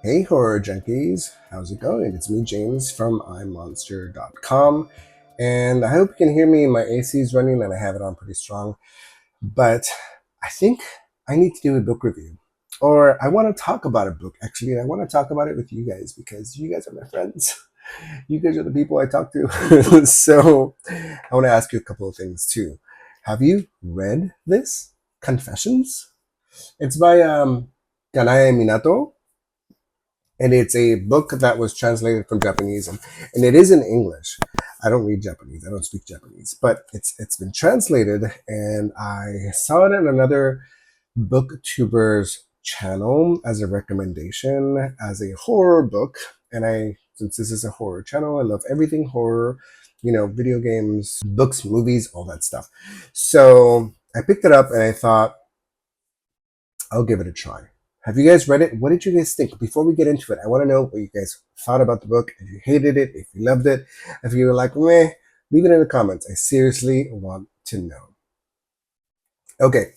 Hey horror junkies, how's it going? It's me, James from iMonstre.com, and I hope you can hear me. My AC is running and I have it on pretty strong, but I think I need to do a book review. Or I want to talk about a book, actually, and I want to talk about it with you guys because you guys are my friends. You guys are the people I talk to. So I want to ask you a couple of things too. Have you read this? Confessions? It's by Kanae Minato, and it's a book that was translated from Japanese, and it is in English. I don't read Japanese. I don't speak Japanese, but it's been translated, and I saw it in another booktuber's channel as a recommendation as a horror book. And since this is a horror channel, I love everything horror, video games, books, movies, all that stuff. So I picked it up and I thought, I'll give it a try. Have you guys read it? What did you guys think? Before we get into it, I want to know what you guys thought about the book. If you hated it, if you loved it, if you were like, meh, leave it in the comments. I seriously want to know. Okay,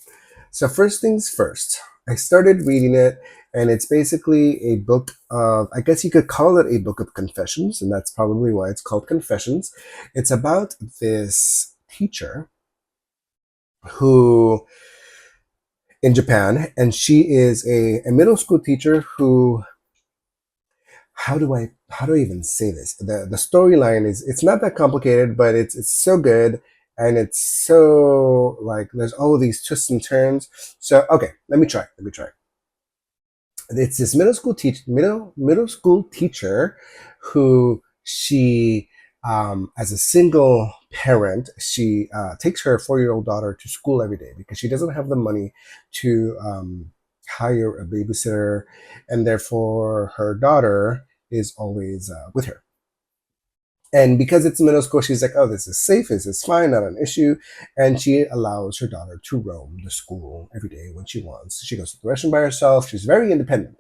so first things first. I started reading it, and it's basically a book of, I guess you could call it a book of confessions, and that's probably why it's called Confessions. It's about this teacher who in Japan, and she is a middle school teacher who, how do I even say this? The storyline is, it's not that complicated, but it's so good, and it's so, like, there's all of these twists and turns. So okay, let me try. It's this middle school teacher who she, as a single parent, she takes her 4-year-old daughter to school every day because she doesn't have the money to hire a babysitter, and therefore her daughter is always with her. And because it's middle school, she's like, oh, this is safe, this is fine, not an issue. And she allows her daughter to roam the school every day when she wants. She goes to the restroom by herself. She's very independent.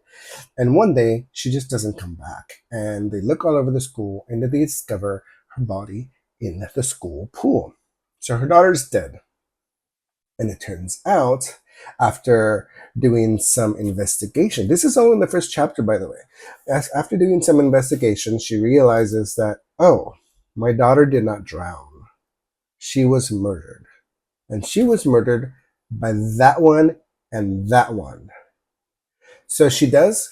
And one day, she just doesn't come back. And they look all over the school, and they discover her body in the school pool. So her daughter's dead. And it turns out, after doing some investigation, this is all in the first chapter, by the way. After doing some investigation, she realizes that, oh, my daughter did not drown. She was murdered. And she was murdered by that one and that one. So she goes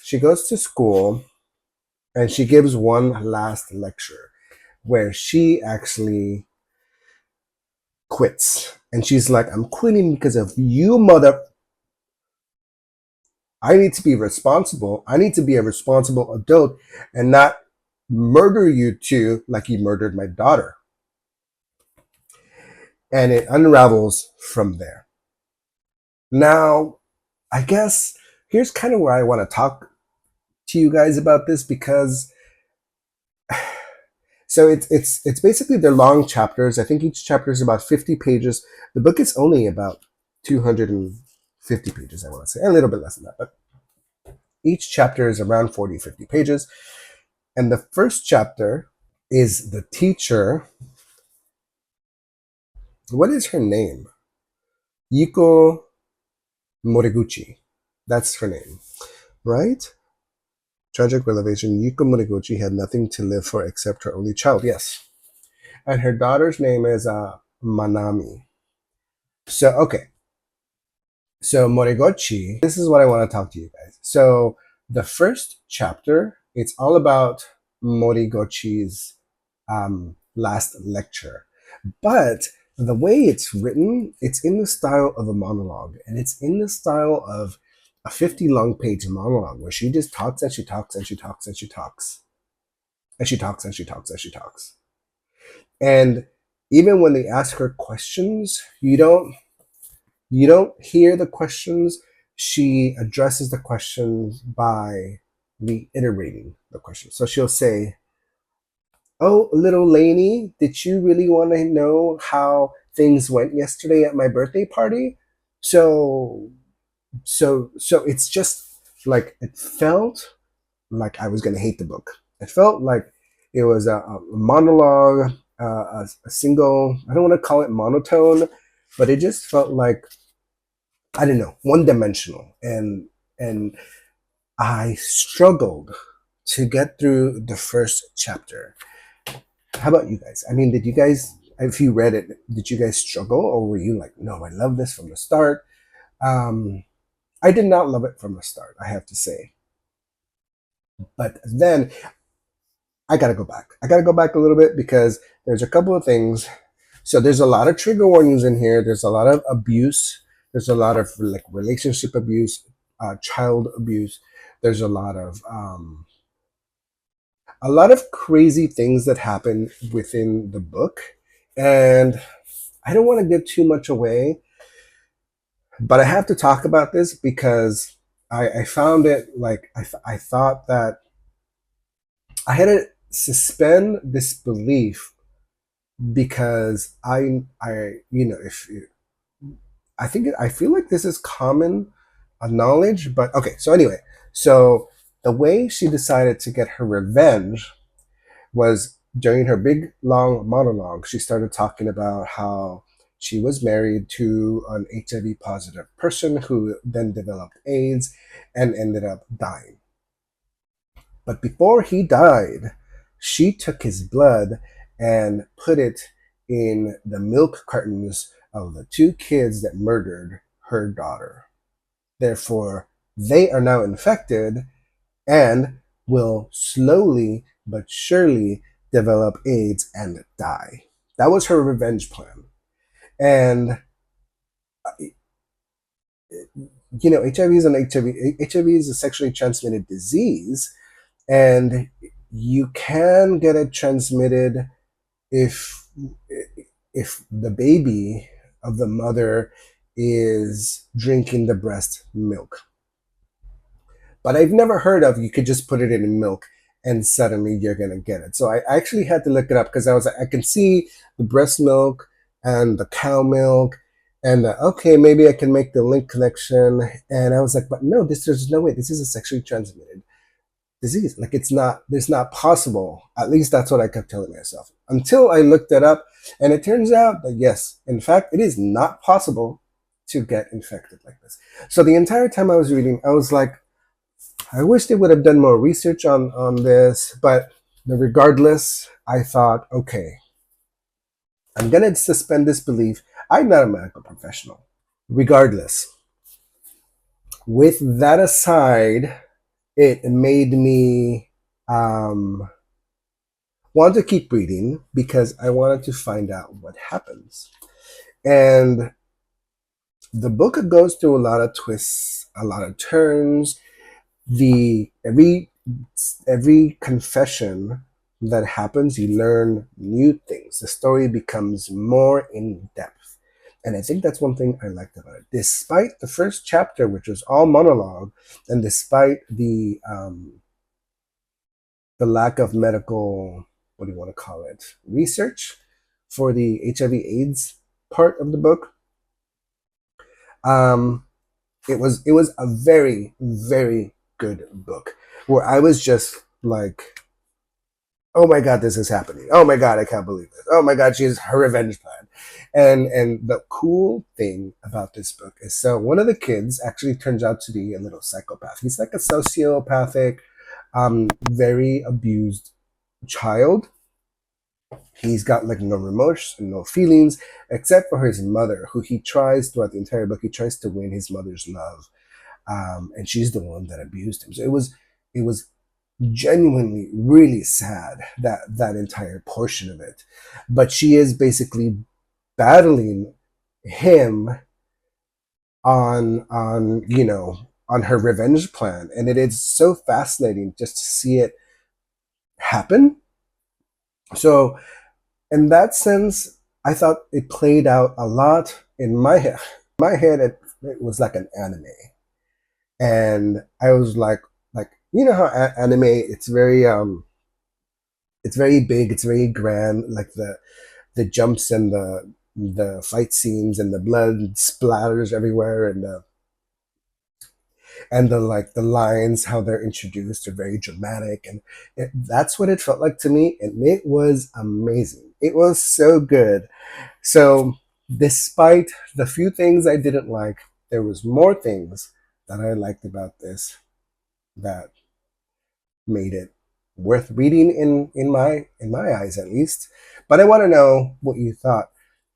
to school, and she gives one last lecture where she actually quits. And she's like, I'm quitting because of you, mother. I need to be responsible. I need to be a responsible adult and not murder you too, like you murdered my daughter. And it unravels from there. Now, I guess here's kind of where I want to talk to you guys about this, because so it's basically, they're long chapters. I think each chapter is about 50 pages. The book is only about 250 pages, I want to say, a little bit less than that, but each chapter is around 40, 50 pages. And the first chapter is the teacher. What is her name? Yuko Moriguchi. That's her name, right? Tragic revelation. Yuko Moriguchi had nothing to live for except her only child. Yes. And her daughter's name is Manami. So, okay. So Moriguchi, this is what I want to talk to you guys. So the first chapter, it's all about Moriguchi's last lecture. But the way it's written, it's in the style of a monologue, and it's in the style of a 50 long page monologue where she just talks and she talks and she talks and she talks and she talks and she talks and she talks. And even when they ask her questions, you don't hear the questions. She addresses the questions by reiterating the question. So she'll say, oh, little Lainey, did you really want to know how things went yesterday at my birthday party? So it's just like, it felt like I was going to hate the book. It felt like it was a monologue, a single, I don't want to call it monotone, but it just felt like, I don't know, one dimensional. And I struggled to get through the first chapter. How about you guys? I mean, did you guys, if you read it, did you guys struggle, or were you like, no, I love this from the start? Um, I did not love it from the start, I have to say. But then I gotta go back. I gotta go back a little bit because there's a couple of things. So there's a lot of trigger warnings in here. There's a lot of abuse. There's a lot of like relationship abuse, child abuse. There's a lot of crazy things that happen within the book, and I don't want to give too much away, but I have to talk about this because I found it like I thought that I had to suspend disbelief because I you know if I think I feel like this is common knowledge, but okay. So anyway, so the way she decided to get her revenge was during her big long monologue. She started talking about how she was married to an HIV positive person who then developed AIDS and ended up dying. But before he died, she took his blood and put it in the milk cartons of the two kids that murdered her daughter. Therefore, they are now infected and will slowly but surely develop AIDS and die. That was her revenge plan. And, HIV is an HIV is a sexually transmitted disease, and you can get it transmitted if the baby of the mother is drinking the breast milk. But I've never heard of you could just put it in milk and suddenly you're gonna get it. So I actually had to look it up because I was like, I can see the breast milk and the cow milk, and okay, maybe I can make the link connection. And I was like, but no, there's no way. This is a sexually transmitted disease. Like it's not possible. At least that's what I kept telling myself until I looked it up, and it turns out that yes, in fact, it is not possible to get infected like this. So the entire time I was reading, I was like, I wish they would have done more research on this, but regardless, I thought, okay, I'm gonna suspend disbelief. I'm not a medical professional. Regardless, with that aside, it made me want to keep reading because I wanted to find out what happens. And the book goes through a lot of twists, a lot of turns. The every confession that happens, you learn new things. The story becomes more in depth. And I think that's one thing I liked about it. Despite the first chapter, which was all monologue, and despite the lack of medical, what do you want to call it, research for the HIV/AIDS part of the book, um, it was a very very good book where I was just like, oh my god, this is happening. Oh my god, I can't believe this. Oh my god, she has her revenge plan. And the cool thing about this book is, so one of the kids actually turns out to be a little psychopath. He's like a sociopathic, very abused child. He's got like no remorse and no feelings except for his mother, who he tries throughout the entire book. He tries to win his mother's love, and she's the one that abused him. So it was genuinely really sad, that entire portion of it. But she is basically battling him on her revenge plan, and it is so fascinating just to see it happen. So in that sense, I thought it played out a lot in my head. My head, it was like an anime, and I was like how anime, it's very big, it's very grand, like the jumps and the fight scenes and the blood splatters everywhere, and the like the lines, how they're introduced are very dramatic, and that's what it felt like to me, and it was amazing. It was so good. So despite the few things I didn't like, there was more things that I liked about this. that made it worth reading in my eyes at least. But I want to know what you thought.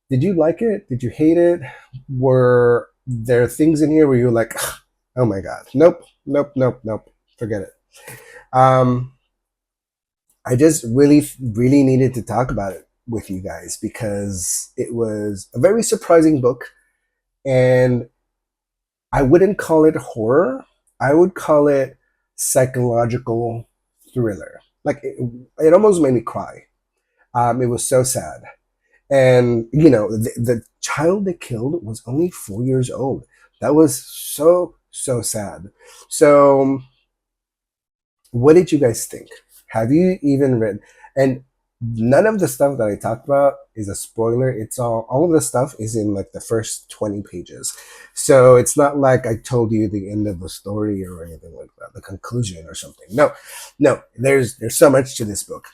Did you like it? Did you hate it? Were there things in here where you were like, oh my god, nope, nope, nope, nope, forget it? Um, I just really needed to talk about it with you guys because it was a very surprising book, and I wouldn't call it horror. I would call it psychological thriller. Like it almost made me cry. It was so sad. And, the child they killed was only 4 years old. That was so sad. So, what did you guys think? Have you even read? And none of the stuff that I talked about is a spoiler. It's all of the stuff is in like the first 20 pages. So it's not like I told you the end of the story or anything like that, the conclusion or something. No, no, there's so much to this book.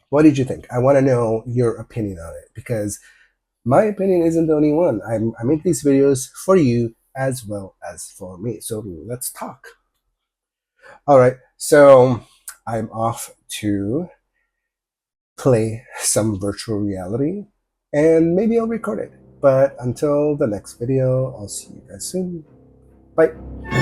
What did you think? I want to know your opinion on it because my opinion isn't the only one. I make these videos for you as well as for me. So let's talk. All right. So I'm off to play some virtual reality and maybe I'll record it. But until the next video, I'll see you guys soon. Bye.